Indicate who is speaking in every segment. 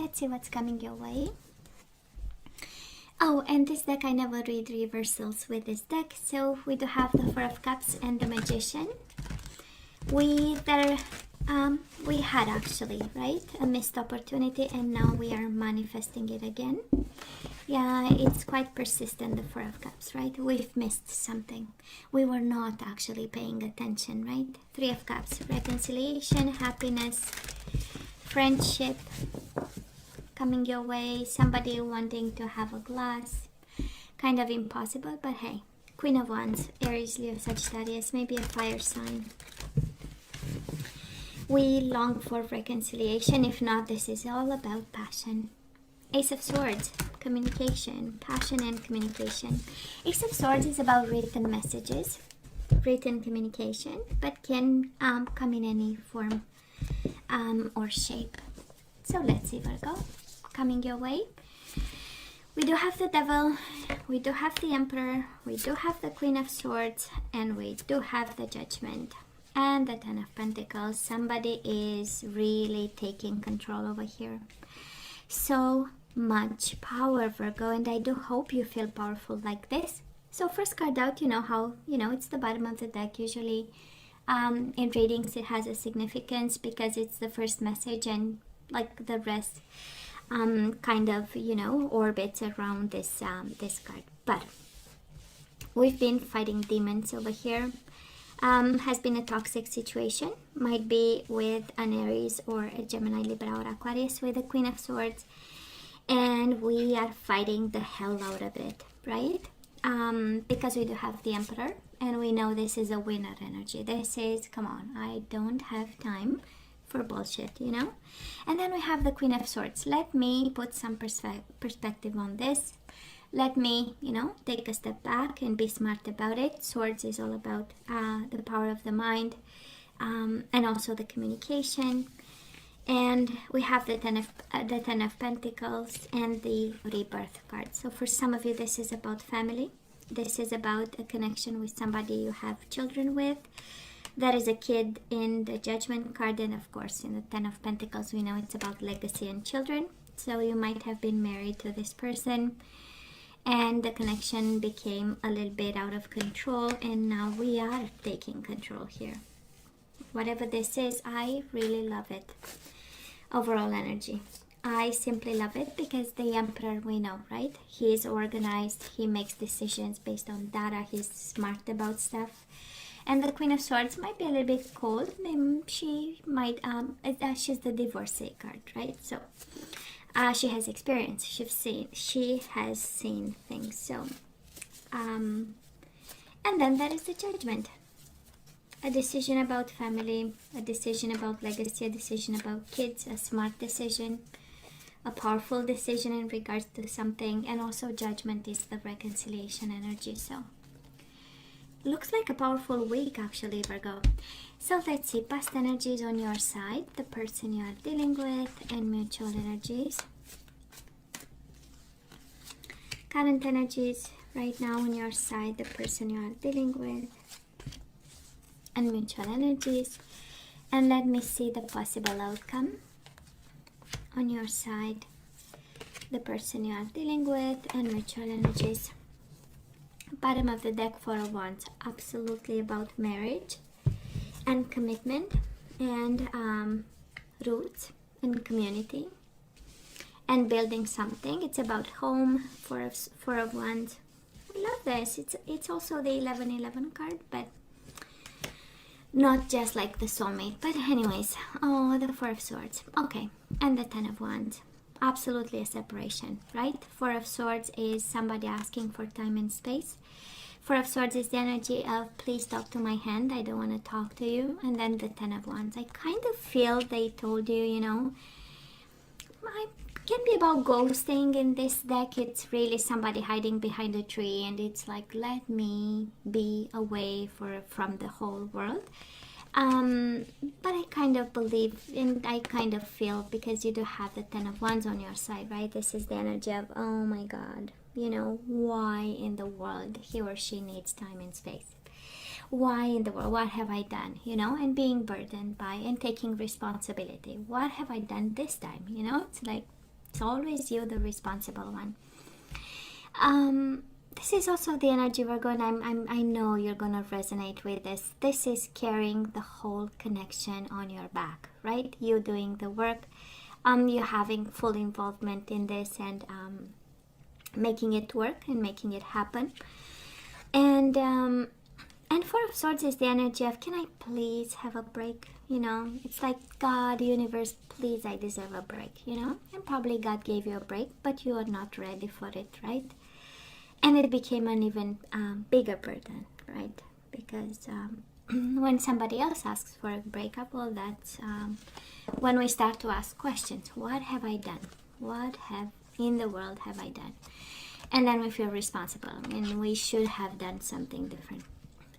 Speaker 1: Let's see what's coming your way. Oh, and this deck, I never read reversals with this deck. So we do have the Four of Cups and the Magician. We had actually, right, a missed opportunity, and now we are manifesting it again. Yeah, it's quite persistent, the Four of Cups, right? We've missed something. We were not actually paying attention, right? Three of Cups, reconciliation, happiness, friendship coming your way, somebody wanting to have a glass. Kind of impossible, but hey. Queen of Wands, Aries, Leo, Sagittarius, maybe a fire sign. We long for reconciliation. If not, this is all about passion. Ace of Swords, communication, passion and communication. Ace of Swords is about written messages, written communication, but can come in any form or shape. So let's see, Virgo, coming your way. We do have the Devil, we do have the Emperor, we do have the Queen of Swords, and we do have the Judgment and the Ten of Pentacles. Somebody is really taking control over here. So much power, Virgo, and I do hope you feel powerful like this. So first card out, you know how, it's the bottom of the deck. Usually in readings it has a significance because it's the first message, and like the rest kind of, orbits around this this card. But we've been fighting demons over here. Has been a toxic situation, might be with an Aries or a Gemini, Libra, or Aquarius with the Queen of Swords, and we are fighting the hell out of it, right? Because we do have the Emperor, and we know this is a winner energy. This is, come on, I don't have time for bullshit, And then we have the Queen of Swords. Let me put some perspective on this. Let me, take a step back and be smart about it. Swords is all about the power of the mind, and also the communication. And we have the Ten of Pentacles and the Rebirth card. So for some of you, this is about family. This is about a connection with somebody you have children with. That is a kid in the Judgment card, and of course in the Ten of Pentacles we know it's about legacy and children. So you might have been married to this person, and the connection became a little bit out of control, and now we are taking control here. Whatever this is, I really love it. Overall energy, I simply love it because the Emperor, we know, right? He is organized, he makes decisions based on data, he's smart about stuff. And the Queen of Swords might be a little bit cold. She might, she's the divorcee card, right? So she has experience. She has seen things. So, and then there is the Judgment. A decision about family, a decision about legacy, a decision about kids, a smart decision, a powerful decision in regards to something, and also Judgment is the reconciliation energy. So looks like a powerful week actually, Virgo. So let's see, past energies on your side, the person you are dealing with, and mutual energies. Current energies right now on your side, the person you are dealing with, and mutual energies. And let me see the possible outcome on your side, the person you are dealing with, and mutual energies. Bottom of the deck, Four of Wands, absolutely about marriage and commitment and roots and community and building something. It's about home. Four of Wands. We love this. It's also the 11-11 card, but not just like the soulmate. But anyways, oh, the Four of Swords. Okay, and the Ten of Wands. Absolutely a separation, right? Four of Swords is somebody asking for time and space. Four of Swords is the energy of please talk to my hand, I don't want to talk to you. And then the Ten of Wands, I kind of feel they told you, I can be about ghosting in this deck. It's really somebody hiding behind a tree, and it's like, let me be away from the whole world. But I kind of believe, and I kind of feel, because you do have the Ten of Wands on your side, right? This is the energy of, oh my God, why in the world he or she needs time and space? Why in the world? What have I done? And being burdened by and taking responsibility. What have I done this time? It's like, It's always you, the responsible one. This is also the energy, Virgo, and I know you're gonna resonate with this. This is carrying the whole connection on your back, right? You doing the work, you having full involvement in this, and making it work and making it happen. And Four of Swords is the energy of, can I please have a break? You know, it's like, God, universe, please, I deserve a break, you know? And probably God gave you a break, but you are not ready for it, right? And it became an even bigger burden, right? Because when somebody else asks for a breakup, well, that's when we start to ask questions. What have I done? What in the world have I done? And then we feel responsible, and we should have done something different.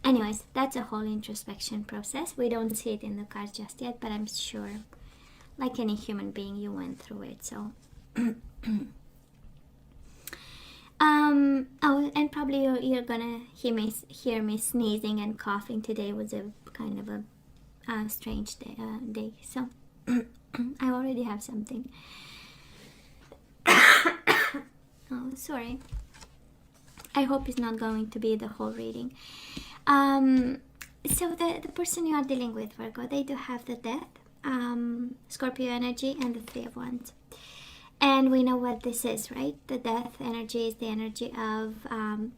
Speaker 1: Anyways, that's a whole introspection process. We don't see it in the cards just yet, but I'm sure, like any human being, you went through it. So, oh, and probably you're gonna hear me sneezing and coughing. Today was a kind of a strange day. So, I already have something. Oh, sorry. I hope it's not going to be the whole reading. So the person you are dealing with, Virgo, they do have the Death, Scorpio energy, and the Three of Wands. And we know what this is, right? The Death energy is the energy of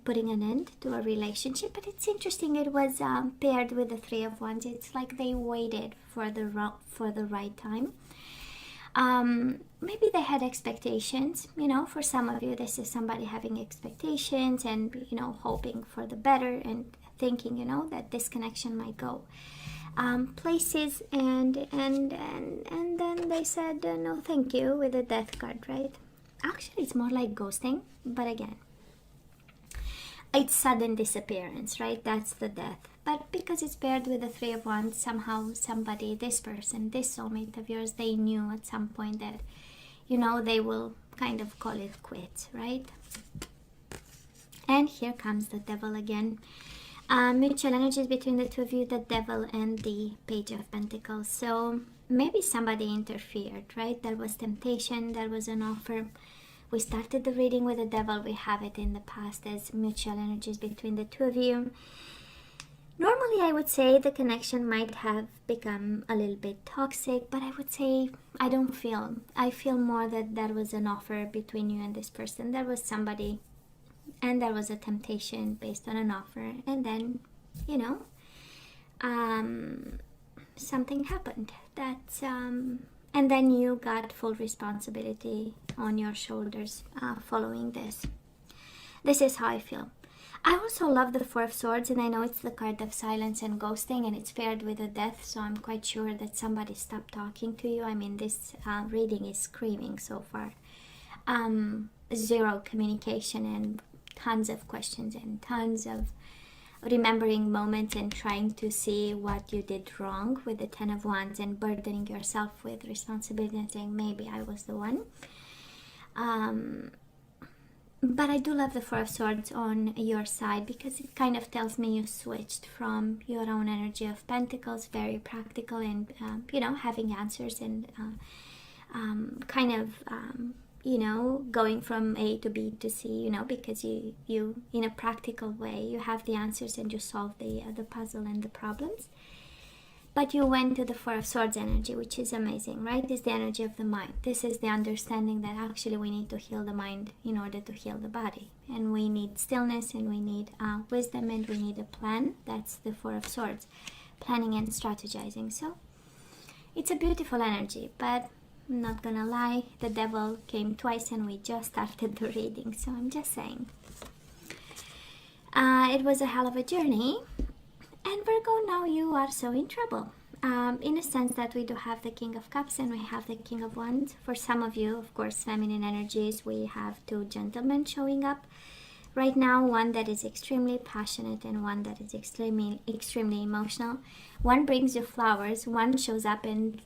Speaker 1: putting an end to a relationship. But it's interesting, it was paired with the Three of Wands. It's like they waited for the right time. Maybe they had expectations, you know. For some of you, this is somebody having expectations and, you know, hoping for the better and thinking, you know, that this connection might go places, and then they said no thank you with the Death card, right? Actually, it's more like ghosting, but again, it's sudden disappearance, right? That's the Death. But because it's paired with the Three of Wands, somehow somebody, this person, this soulmate of yours, they knew at some point that, you know, they will kind of call it quits, right? And here comes the Devil again. Mutual energies between the two of you, the Devil and the Page of Pentacles. So maybe somebody interfered, right? There was temptation, there was an offer. We started the reading with the Devil. We have it in the past as mutual energies between the two of you. Normally, I would say the connection might have become a little bit toxic, but I would say I feel more that there was an offer between you and this person. There was somebody, and there was a temptation based on an offer, and then, you know, something happened. And then you got full responsibility on your shoulders following this. This is how I feel. I also love the Four of Swords, and I know it's the card of silence and ghosting, and it's paired with the Death, so I'm quite sure that somebody stopped talking to you. I mean, this reading is screaming so far. Zero communication and tons of questions and tons of remembering moments and trying to see what you did wrong with the Ten of Wands and burdening yourself with responsibility and saying, maybe I was the one. But I do love the Four of Swords on your side, because it kind of tells me you switched from your own energy of Pentacles, very practical and, you know, having answers and kind of, you know, going from A to B to C, you know, because you in a practical way, you have the answers and you solve the puzzle and the problems. But you went to the Four of Swords energy, which is amazing, right? It's the energy of the mind. This is the understanding that actually we need to heal the mind in order to heal the body. And we need stillness, and we need wisdom, and we need a plan. That's the Four of Swords, planning and strategizing. So it's a beautiful energy, but I'm not gonna lie, the Devil came twice and we just started the reading. So I'm just saying. It was a hell of a journey. And Virgo, now you are so in trouble. In a sense that we do have the King of Cups and we have the King of Wands. For some of you, of course, feminine energies, we have two gentlemen showing up. Right now, one that is extremely passionate and one that is extremely emotional. One brings you flowers, one shows up and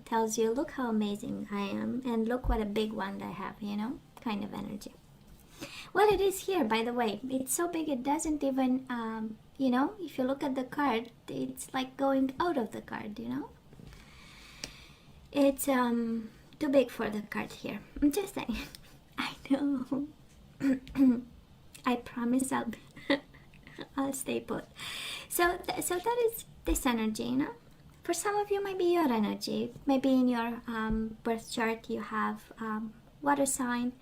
Speaker 1: tells you, look how amazing I am, and look what a big wand I have, you know, kind of energy. Well, it is here, by the way. It's so big it doesn't even, you know, if you look at the card, it's like going out of the card, you know. It's too big for the card here. I'm just saying. I know. I promise I'll stay put. So that is this energy, you know. For some of you, maybe your energy. Maybe in your birth chart you have water sign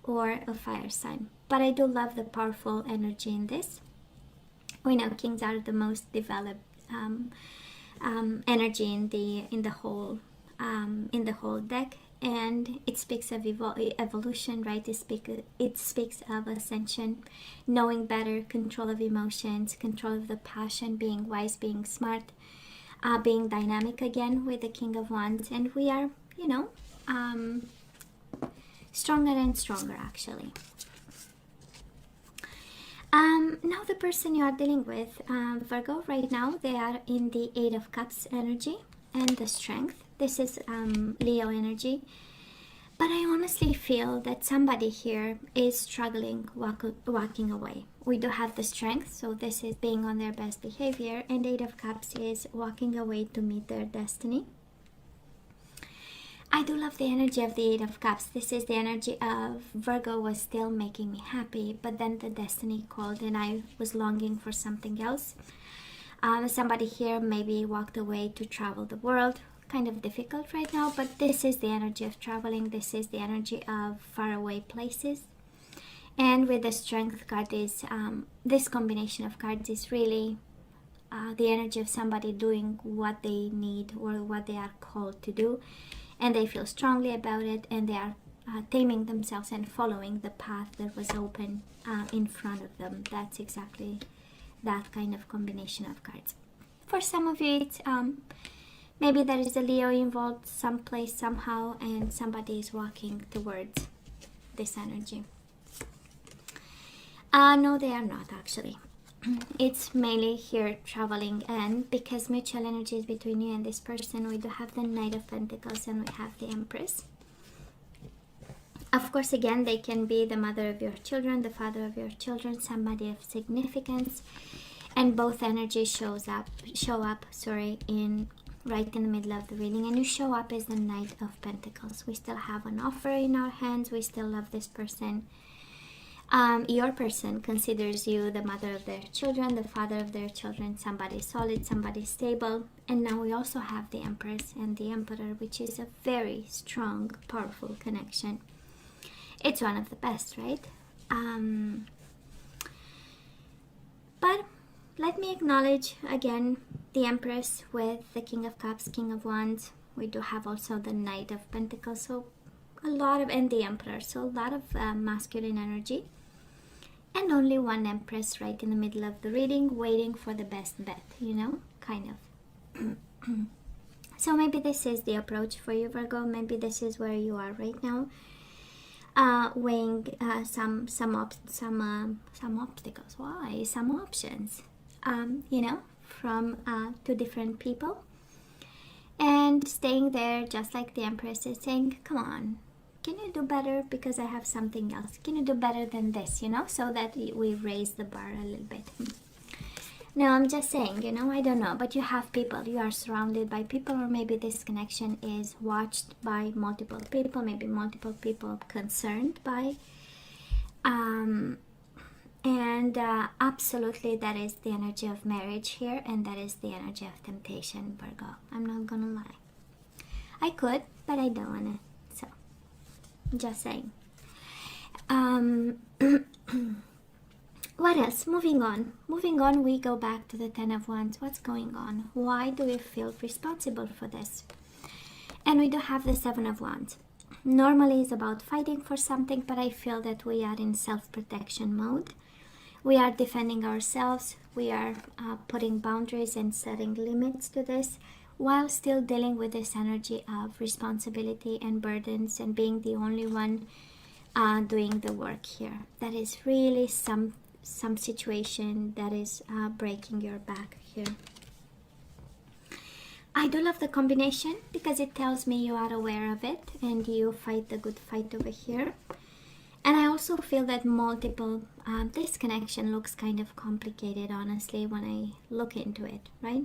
Speaker 1: or a fire sign. But I do love the powerful energy in this. We know kings are the most developed energy in the whole deck, and it speaks of evolution, right? It speaks of ascension, knowing better, control of emotions, control of the passion, being wise, being smart, being dynamic again with the King of Wands, and we are, you know, stronger and stronger actually. Now the person you are dealing with, Virgo, right now they are in the Eight of Cups energy and the Strength. This is Leo energy. But I honestly feel that somebody here is struggling walking away. We do have the Strength, so this is being on their best behavior, and Eight of Cups is walking away to meet their destiny. I do love the energy of the Eight of Cups. This is the energy of Virgo was still making me happy, but then the destiny called and I was longing for something else. Somebody here maybe walked away to travel the world. Kind of difficult right now, but this is the energy of traveling. This is the energy of faraway places. And with the Strength card is, this combination of cards is really the energy of somebody doing what they need or what they are called to do. And they feel strongly about it, and they are taming themselves and following the path that was open in front of them. That's exactly that kind of combination of cards. For some of you, it's maybe there is a Leo involved someplace, somehow, and somebody is walking towards this energy. No, they are not actually. It's mainly here traveling, and because mutual energy is between you and this person, we do have the Knight of Pentacles and we have the Empress. Of course, again, they can be the mother of your children, the father of your children, somebody of significance, and both energies show up in right in the middle of the reading, and you show up as the Knight of Pentacles. We still have an offer in our hands. We still love this person. Your person considers you the mother of their children, the father of their children, somebody solid, somebody stable. And now we also have the Empress and the Emperor, which is a very strong, powerful connection. It's one of the best, right? But let me acknowledge again the Empress with the King of Cups, King of Wands. We do have also the Knight of Pentacles, so a lot of, and the Emperor, so a lot of masculine energy. And only one Empress right in the middle of the reading, waiting for the best bet, you know, kind of. So maybe this is the approach for you, Virgo. Maybe this is where you are right now, weighing some obstacles. Why? Some options, you know, from two different people, and staying there just like the Empress is saying, come on, can you do better, because I have something else? Can you do better than this, you know, so that we raise the bar a little bit. No, I'm just saying, you know, I don't know, but you have people, you are surrounded by people, or maybe this connection is watched by multiple people, maybe multiple people concerned by, and absolutely that is the energy of marriage here, and that is the energy of temptation, Virgo. I'm not gonna lie. I could, but I don't wanna, so just saying. What else? Moving on, we go back to the Ten of Wands. What's going on? Why do we feel responsible for this? And we do have the Seven of Wands. Normally it's about fighting for something, but I feel that we are in self-protection mode. We are defending ourselves. We are putting boundaries and setting limits to this, while still dealing with this energy of responsibility and burdens, and being the only one doing the work here. That is really some situation that is breaking your back here. I do love the combination because it tells me you are aware of it and you fight the good fight over here. And I also feel that multiple, this connection looks kind of complicated, honestly, when I look into it, right?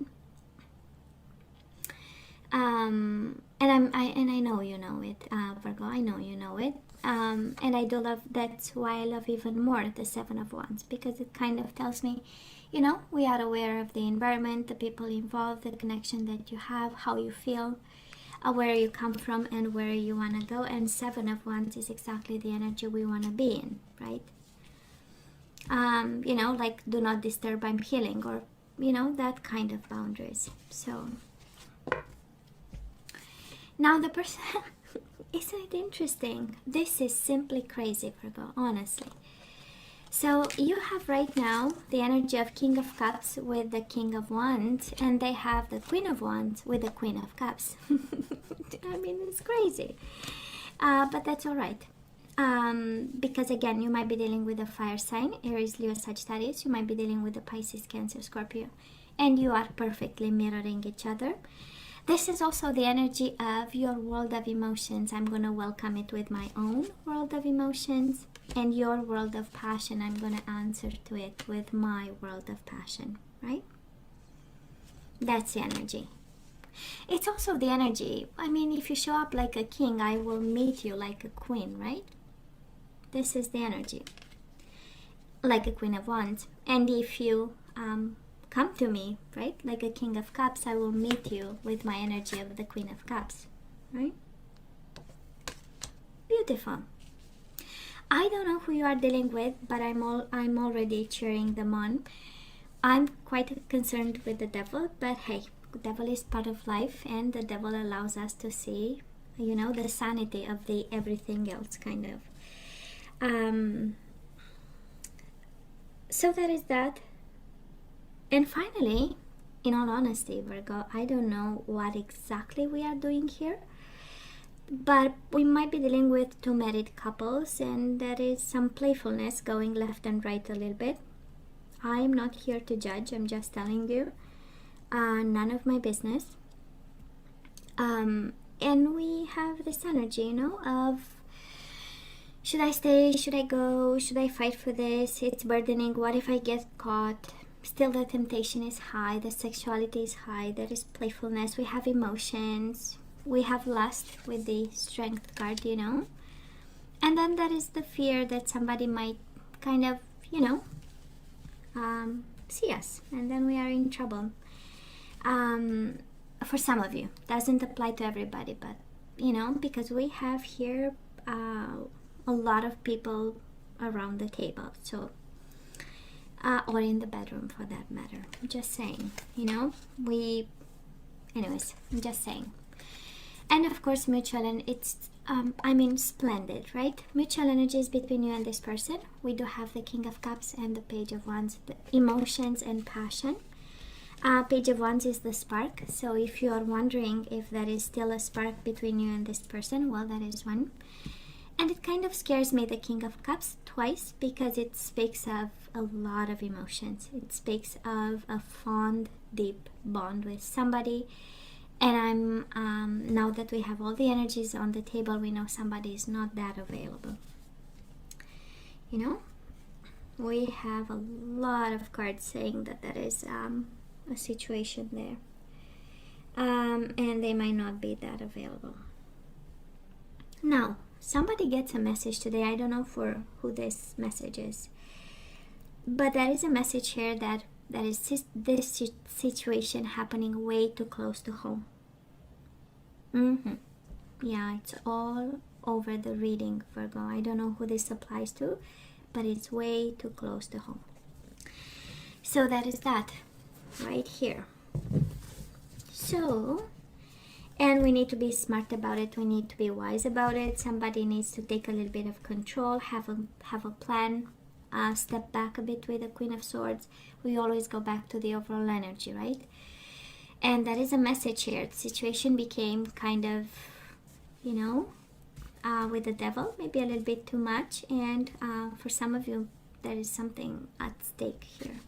Speaker 1: And I know you know it, Virgo. I know you know it. And I do love, that's why I love even more the Seven of Wands, because it kind of tells me, you know, we are aware of the environment, the people involved, the connection that you have, how you feel, where you come from, and where you want to go. And Seven of Wands is exactly the energy we want to be in, right? You know, like, do not disturb, I'm healing, or, you know, that kind of boundaries. So now the person, isn't it interesting? This is simply crazy, Virgo, honestly. So you have right now the energy of King of Cups with the King of Wands, and they have the Queen of Wands with the Queen of Cups. I mean, it's crazy. But that's all right. Because again, you might be dealing with a fire sign, Aries, Leo, Sagittarius. You might be dealing with a Pisces, Cancer, Scorpio. And you are perfectly mirroring each other. This is also the energy of your world of emotions. I'm going to welcome it with my own world of emotions. And your world of passion, I'm going to answer to it with my world of passion, right? That's the energy. It's also the energy, I mean, if you show up like a king, I will meet you like a queen, right? This is the energy. Like a Queen of Wands. And if you come to me, right, like a King of Cups, I will meet you with my energy of the Queen of Cups, right? Beautiful. I don't know who you are dealing with, but I'm already cheering them on. I'm quite concerned with the devil, but hey, the devil is part of life, and the devil allows us to see, you know, the sanity of the everything else, kind of. So that is that. And finally, in all honesty, Virgo, I don't know what exactly we are doing here, but we might be dealing with two married couples, and there is some playfulness going left and right a little bit. I am not here to judge, I'm just telling you. None of my business. And we have this energy, you know, of should I stay, should I go, should I fight for this? It's burdening, what if I get caught? Still the temptation is high, the sexuality is high, there is playfulness, we have emotions, we have lust with the Strength card, you know. And then there is the fear that somebody might kind of, you know, see us, and then we are in trouble. For some of you, doesn't apply to everybody, but, you know, because we have here a lot of people around the table, so or in the bedroom for that matter. I'm just saying, you know, anyways, I'm just saying. And of course, mutual, and it's I mean, splendid, right? Mutual energies between you and this person. We do have the King of Cups and the Page of Wands, the emotions and passion. Page of Wands is the spark, so if you are wondering if there is still a spark between you and this person, well, that is one. And it kind of scares me, the King of Cups, twice, because it speaks of a lot of emotions. It speaks of a fond, deep bond with somebody. And now that we have all the energies on the table, we know somebody is not that available. You know, we have a lot of cards saying that there is a situation there. And they might not be that available. Now, somebody gets a message today. I don't know for who this message is, but there is a message here that is this situation happening way too close to home. Yeah, it's all over the reading, Virgo. I don't know who this applies to, but it's way too close to home. So that is that right here. So, and we need to be smart about it. We need to be wise about it. Somebody needs to take a little bit of control, have a plan, step back a bit with the Queen of Swords. We always go back to the overall energy, right? And that is a message here. The situation became kind of, you know, with the devil, maybe a little bit too much. And for some of you, there is something at stake here.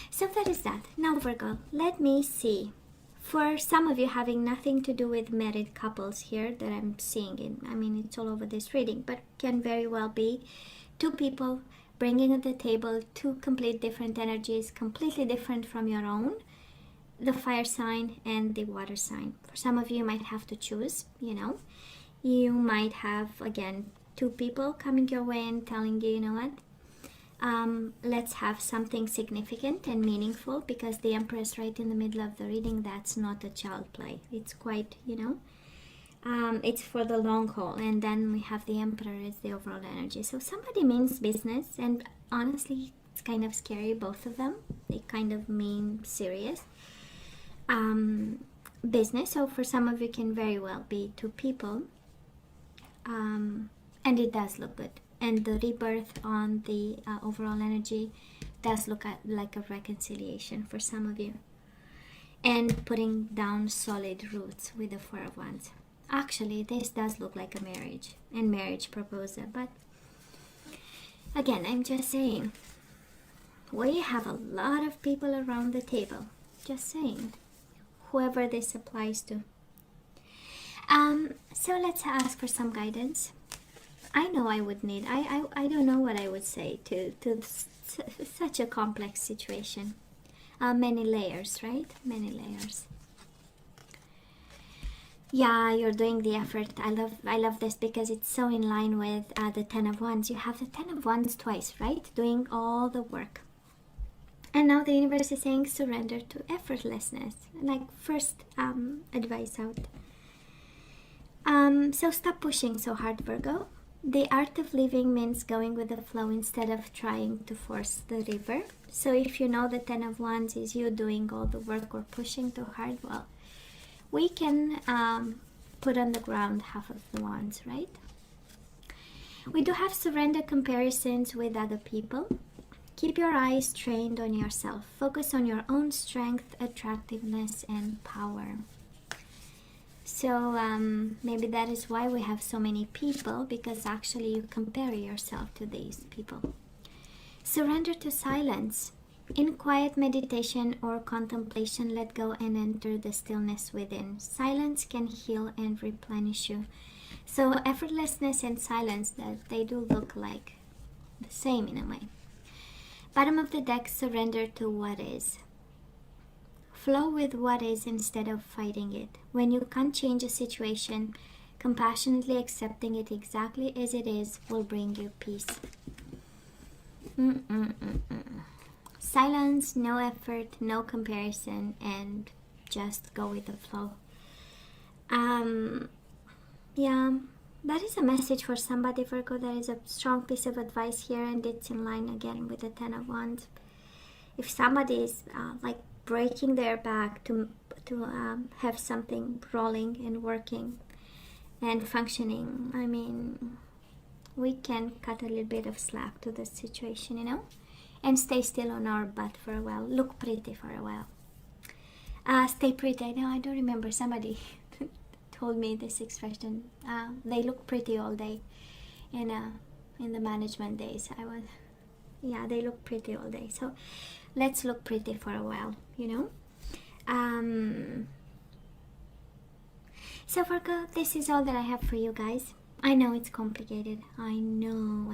Speaker 1: So that is that. Now, Virgo, let me see. For some of you having nothing to do with married couples here that I'm seeing in, I mean, it's all over this reading, but can very well be two people bringing at the table two complete different energies, completely different from your own, the fire sign and the water sign. For some of you, you might have to choose, You might have, again, two people coming your way and telling you, you know what, let's have something significant and meaningful, because the Emperor is right in the middle of the reading. That's not a child play. It's quite, it's for the long haul. And then we have the Emperor as the overall energy. So somebody means business, and honestly, it's kind of scary, both of them. They kind of mean serious business. So for some of you, can very well be two people, and it does look good. And the rebirth on the overall energy does look like a reconciliation for some of you, and putting down solid roots with the Four of Wands. Actually, this does look like a marriage and marriage proposal, but again, I'm just saying, we have a lot of people around the table. Just saying, whoever this applies to. So let's ask for some guidance. I know I would need, I don't know what I would say to such a complex situation. Many layers, right? Many layers. Yeah, you're doing the effort. I love this, because it's so in line with the Ten of Wands. You have the Ten of Wands twice, right? Doing all the work. And now the universe is saying surrender to effortlessness. Like, first advice out. So stop pushing so hard, Virgo. The art of living means going with the flow instead of trying to force the river. So if you know the Ten of Wands is you doing all the work or pushing too hard, well, we can put on the ground half of the wands, right? We do have surrender comparisons with other people. Keep your eyes trained on yourself. Focus on your own strength, attractiveness, and power. So maybe that is why we have so many people, because actually you compare yourself to these people. Surrender to silence. In quiet meditation or contemplation, let go and enter the stillness within. Silence can heal and replenish you. So effortlessness and silence, that they do look like the same in a way. Bottom of the deck, surrender to what is. Flow with what is instead of fighting it. When you can't change a situation, compassionately accepting it exactly as it is will bring you peace. Silence, no effort, no comparison, and just go with the flow. Yeah, that is a message for somebody, Virgo. That is a strong piece of advice here, and it's in line again with the Ten of Wands. If somebody is like breaking their back to have something rolling and working and functioning, I mean, we can cut a little bit of slack to the situation, and stay still on our butt for a while. Look pretty for a while. Stay pretty. No, I don't remember. Somebody told me this expression. They look pretty all day. In the management days, they look pretty all day. So let's look pretty for a while, So Virgo, this is all that I have for you guys. I know it's complicated. I know.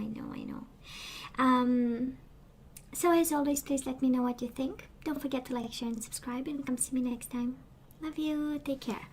Speaker 1: So as always, please let me know what you think. Don't forget to like, share, and subscribe, and come see me next time. Love you. Take care.